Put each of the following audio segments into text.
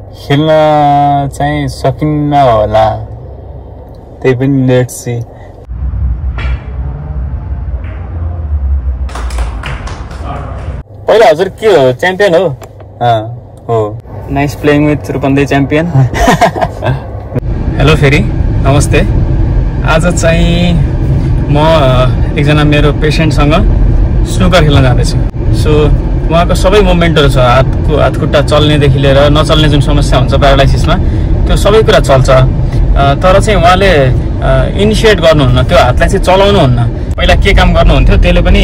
खेल्न चाहिँ सकिन्न होला, त्यही पनि लेट्स सी। पहिला हजुर के हो, च्याम्पियन हो? हो। Nice playing with Rupandehi champion. Hello फेरि नमस्ते। आज चाहिँ म एकजना मेरो पेसेन्टसँग स्नुकर खेल्न जाँदैछु। सो उहाँको सबै मुभमेन्टहरू छ, हातखुट्टा चल्नेदेखि लिएर नचल्ने जुन समस्या हुन्छ प्यारालाइसिसमा त्यो सबै कुरा चल्छ। तर चाहिँ उहाँले इनिसिएट गर्नुहुन्न, त्यो हातलाई चाहिँ चलाउनुहुन्न। पहिला के काम गर्नुहुन्थ्यो त्यसले पनि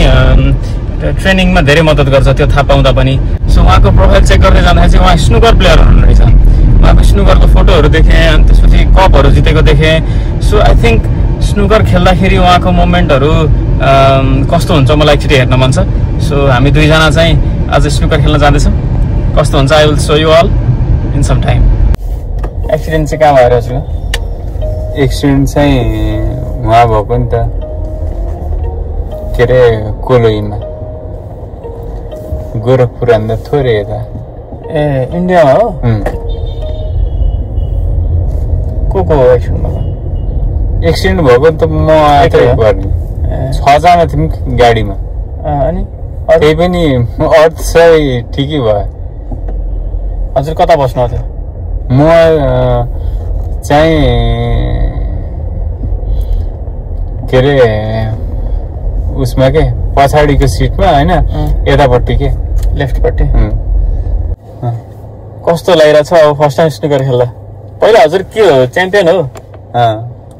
ट्रेनिङमा धेरै मद्दत गर्छ, त्यो थाहा पाउँदा पनि। सो उहाँको प्रोफाइल चेक गर्दै जाँदाखेरि चाहिँ उहाँ स्नुकर प्लेयर हुनुहुनेछ। उहाँको स्नुकरको फोटोहरू देखेँ, अनि त्यसपछि कपहरू जितेको देखेँ। सो आई थिङ्क स्नुकर खेल्दाखेरि उहाँको मुभमेन्टहरू कस्तो हुन्छ मलाई एकचोटि हेर्न मन छ। सो हामी दुईजना चाहिँ आज स्नुकर खेल्न जाँदैछौँ। कस्तो हुन्छ I will see you all in some time. Accident चाहिँ कहाँ भएर हजुर? एक्सिडेन्ट चाहिँ उहाँ भएको नि त, के अरे कोलोईमा, गोरखपुर भन्दा थोरै यता। ए इन्डियामा हो? को एक्सिडेन्ट भएको? एक्सिडेन्ट भएको त म आफै गर्ने, 6 जना थियौँ गाडीमा। अनि त्यही पनि अर्थ चाहिँ ठिकै भयो। हजुर कता बस्नु थियो? म चाहिँ के अरे उसमा के पछाडिको सिटमा होइन, यतापट्टि के लेफ्टपट्टि। कस्तो लागिरहेछ अब फर्स्ट टाइम स्नुकर खेल्दा? पहिला हजुर के हो, च्याम्पियन हो?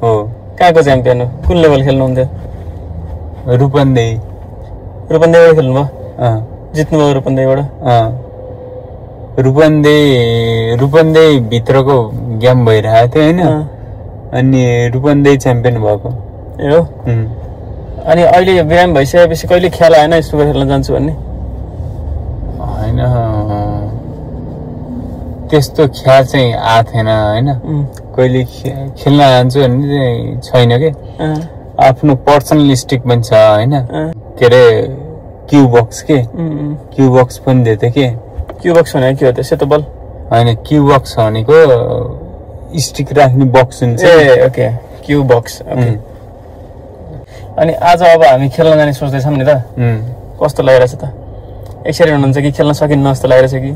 हो। कहाँको च्याम्पियन हो? कुन लेभल खेल्नुहुन्थ्यो? रूपन्देही। रूपन्देहीबाट खेल्नुभयो? जित्नुभयो रूपन्देहीबाट? रूपन्देही भित्रको गेम भइरहेको थियो होइन, अनि रूपन्देही च्याम्पियन भएको। ए हो? अनि अहिले बिरामी भइसकेपछि कहिले ख्याल आएन स्नुकर खेल्न जान्छु भन्ने? होइन, त्यस्तो ख्याल चाहिँ आएको थिएन होइन। कहिले खेल्न जान्छु भन्ने चाहिँ छैन कि। आफ्नो पर्सनलिस्टिक पनि छ होइन। के अरे क्यू बक्स के, क्यू बक्स पनि दिएको थियो कि। क्यू बक्स भनेको के हो? त्यो सेतो बल होइन, क्यू बक्स भनेको स्टिक राख्ने बक्स हुन्छ। ए ओके, क्यू बक्स। अनि आज अब हामी खेल्न जाने सोच्दैछौँ नि त, कस्तो लागिरहेछ त? एक्साइटेड हुनुहुन्छ कि खेल्न सकिन्न जस्तो लागिरहेछ कि?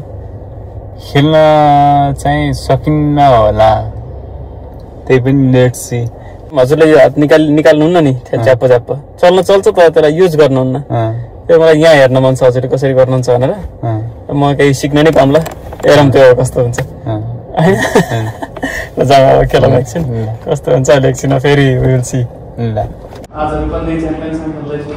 खेल्न चाहिँ सकिन्न होला, त्यही पनि लेट्स सी। हजुरले यो हात निकाल्नुहुन्न नि, च्याप्प चल्न चल्छ तर त्यसलाई युज गर्नुहुन्न। त्यो मलाई यहाँ हेर्न मन छ हजुरले कसरी गर्नुहुन्छ भनेर। म केही सिक्न नै पाउँला, हेरौँ त्यो कस्तो हुन्छ। जाऊ खेलौँ एकछिन, कस्तो हुन्छ अहिले एकछिन फेरि विल सी। आज रूपन्देही च्याम्पियनसँग खेल्दैछु।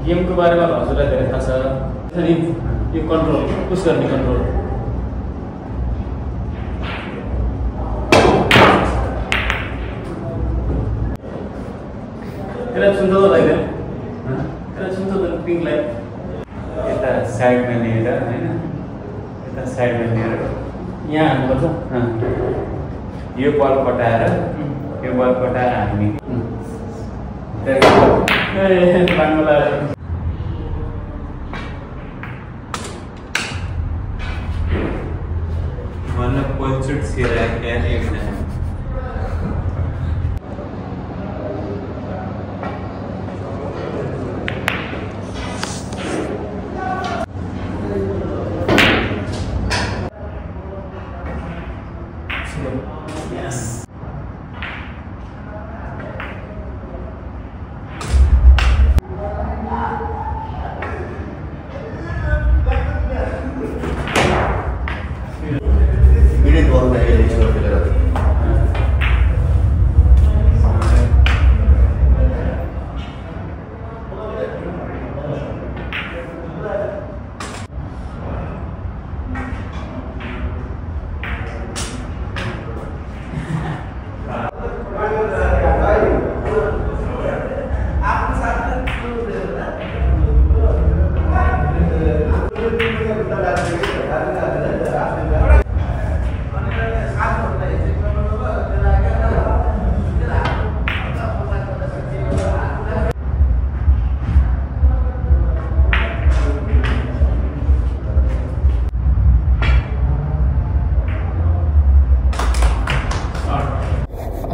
गेमको बारेमा हजुरलाई धेरै थाहा छ। अनि यो कन्ट्रोल पुस गर्ने कन्ट्रोल त्यसलाई छुन्छ त लाग्दैन? त्यसलाई छुन्छ त पिङलाई यता साइडमा लिएर होइन, यता साइडमा लिएर यहाँ हान्नुपर्छ। यो बल कटाएर हामी भन्न पोलचुट सिरा क्या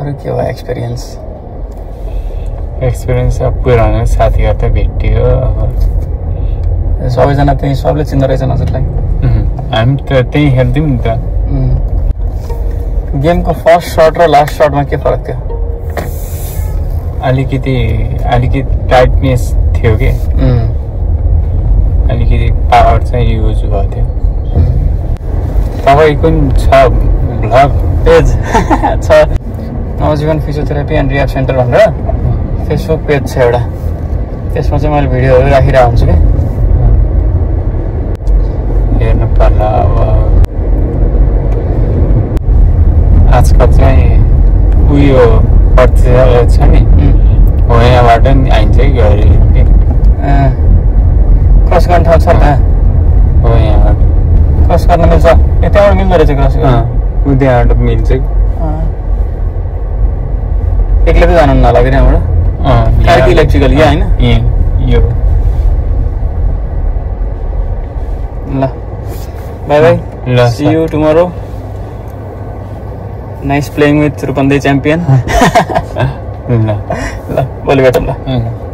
अरू के हो एक्सपिरियन्स अब पुरानो साथीहरू त भेटियो अब सबैजना त्यही सबले चिन्दो रहेछन् हजुरलाई हामी त त्यही खेल्थ्यौँ नि त गेमको फर्स्ट सर्ट र लास्ट सर्टमा के फरक थियो अलिकति टाइटनेस थियो कि अलिकति पावर चाहिँ युज भएको थियो तपाईँको पनि छ भ्लग पेज छ नवजीवन फिजियोथेरापी एन्ड रिहाब सेन्टर भनेर फेसबुक पेज छ एउटा त्यसमा चाहिँ मैले भिडियोहरू राखिरहेको हुन्छु कि हेर्नु पर्ला अब आजकल चाहिँ उयो छ नि हो यहाँबाट नि आइन्छ कि घरि क्रस गर्ने ठाउँ छ त्यहाँ हो यहाँबाट क्रस गर्न मिल्छ त्यहाँबाट मिल्दो रहेछ क्रस त्यहाँबाट मिल्छ एक्लै त जानु नलाग्यो त्यहाँबाट कार्की इलेक्ट्रिकल या होइन यो ल बाई बाई ल see you tomorrow nice playing with Rupandehi champion ल ल भोलि भेटौँ ल